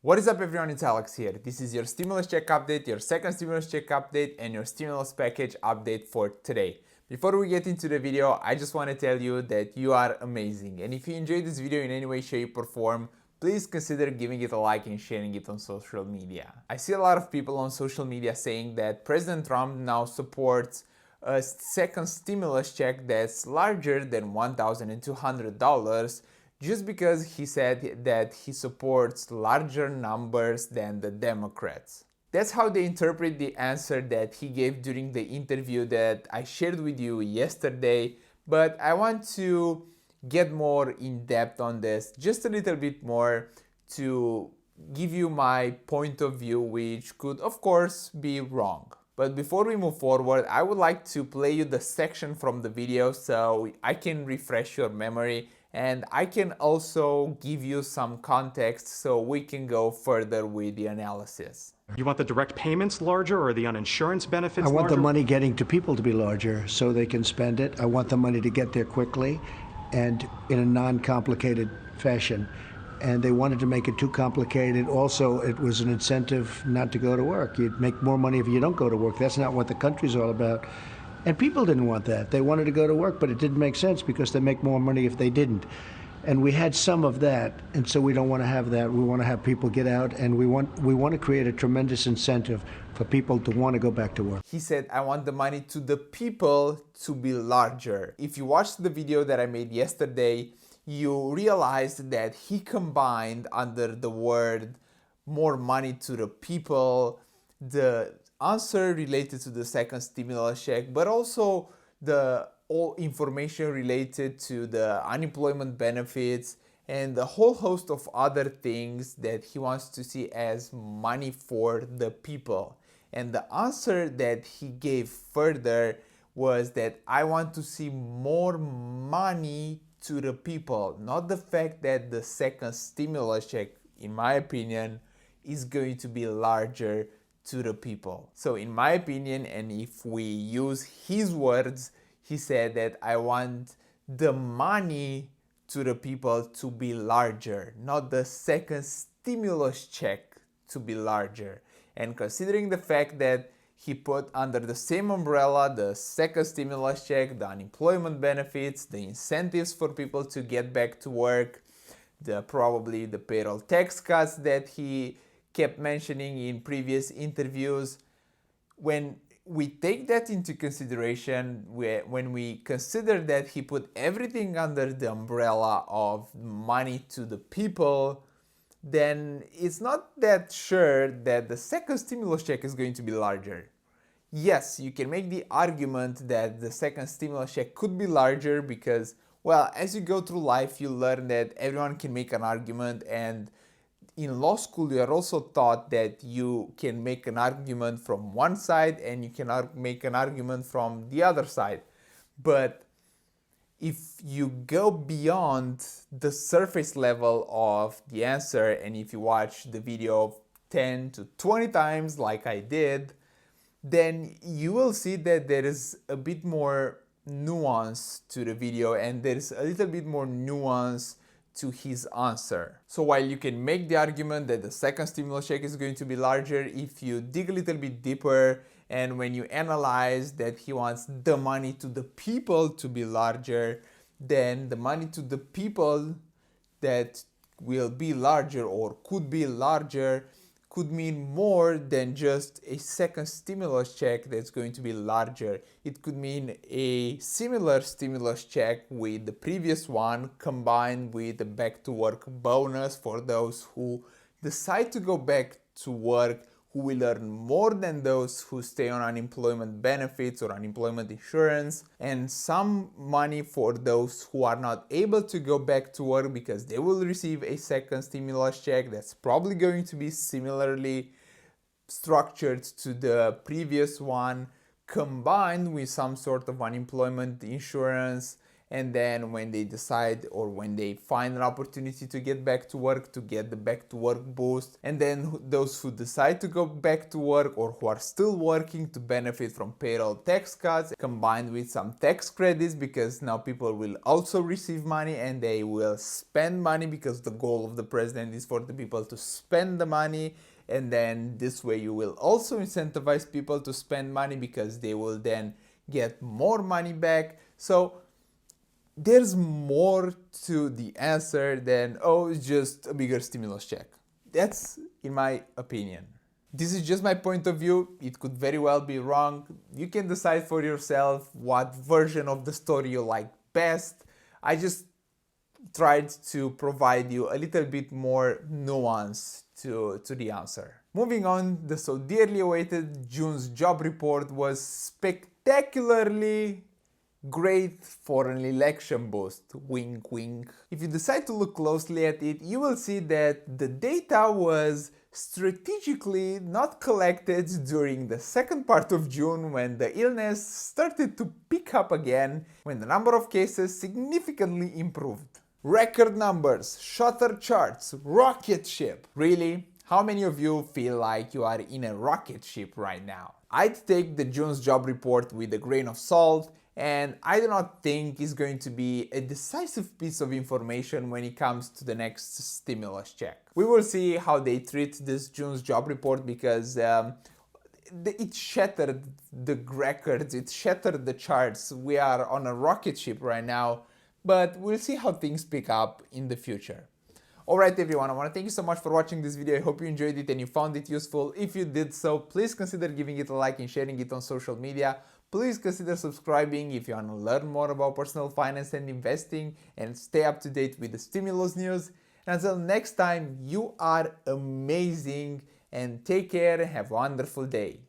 What is up everyone, it's Alex here. This is your stimulus check update, your second stimulus check update and your stimulus package update for today. Before we get into the video, I just want to tell you that you are amazing. And if you enjoyed this video in any way, shape or form, please consider giving it a like and sharing it on social media. I see a lot of people on social media saying that President Trump now supports a second stimulus check that's larger than $1,200 just because he said that he supports larger numbers than the Democrats. That's how they interpret the answer that he gave during the interview that I shared with you yesterday, but I want to get more in depth on this, just a little bit more, to give you my point of view, which could of course be wrong. But before we move forward, I would like to play you the section from the video so I can refresh your memory and I can also give you some context so we can go further with the analysis. You want the direct payments larger or the uninsurance benefits larger? I want larger? the money getting to people to be larger so they can spend it. I want the money to get there quickly and in a non-complicated fashion. And they wanted to make it too complicated. Also, it was an incentive not to go to work. You'd make more money if you don't go to work. That's not what the country's all about. And people didn't want that. They wanted to go to work, but it didn't make sense because they make more money if they didn't. And we had some of that, and so we don't want to have that. We want to have people get out, and we want to create a tremendous incentive for people to want to go back to work. He said, I want the money to the people to be larger. If you watched the video that I made yesterday, you realized that he combined under the word more money to the people, the answer related to the second stimulus check, but also the all information related to the unemployment benefits and a whole host of other things that he wants to see as money for the people. And the answer that he gave further was that I want to see more money to the people, not the fact that the second stimulus check, in my opinion, is going to be larger to the people. So in my opinion, and if we use his words, he said that I want the money to the people to be larger, not the second stimulus check to be larger. And considering the fact that he put under the same umbrella the second stimulus check, the unemployment benefits, the incentives for people to get back to work, probably the payroll tax cuts that he kept mentioning in previous interviews. When we take that into consideration, when we consider that he put everything under the umbrella of money to the people, then it's not that sure that the second stimulus check is going to be larger. Yes, you can make the argument that the second stimulus check could be larger because, well, as you go through life, you learn that everyone can make an argument, and in law school, you are also taught that you can make an argument from one side and you can make an argument from the other side. But if you go beyond the surface level of the answer, and if you watch the video 10 to 20 times like I did, then you will see that there is a bit more nuance to the video and there is a little bit more nuance to his answer. So while you can make the argument that the second stimulus check is going to be larger, if you dig a little bit deeper and when you analyze that he wants the money to the people to be larger, then the money to the people that will be larger or could be larger could mean more than just a second stimulus check that's going to be larger. It could mean a similar stimulus check with the previous one combined with a back to work bonus for those who decide to go back to work, who will earn more than those who stay on unemployment benefits or unemployment insurance, and some money for those who are not able to go back to work because they will receive a second stimulus check that's probably going to be similarly structured to the previous one, combined with some sort of unemployment insurance and then when they decide or when they find an opportunity to get back to work, to get the back to work boost, and then those who decide to go back to work or who are still working to benefit from payroll tax cuts combined with some tax credits, because now people will also receive money and they will spend money, because the goal of the president is for the people to spend the money. And then this way you will also incentivize people to spend money, because they will then get more money back. So there's more to the answer than, oh, it's just a bigger stimulus check. That's in my opinion. This is just my point of view. It could very well be wrong. You can decide for yourself what version of the story you like best. I just tried to provide you a little bit more nuance to the answer. Moving on, the so dearly awaited June's job report was spectacularly great for an election boost. Wink wink. If you decide to look closely at it, you will see that the data was strategically not collected during the second part of June, when the illness started to pick up again, when the number of cases significantly improved. Record numbers, shutter charts, rocket ship. Really? How many of you feel like you are in a rocket ship right now? I'd take the June's job report with a grain of salt, and I do not think it's going to be a decisive piece of information when it comes to the next stimulus check. We will see how they treat this June's job report, because it shattered the records, it shattered the charts. We are on a rocket ship right now, but we'll see how things pick up in the future. Alright everyone, I want to thank you so much for watching this video. I hope you enjoyed it and you found it useful. If you did so, please consider giving it a like and sharing it on social media. Please consider subscribing if you want to learn more about personal finance and investing and stay up to date with the stimulus news. And until next time, you are amazing, and take care and have a wonderful day.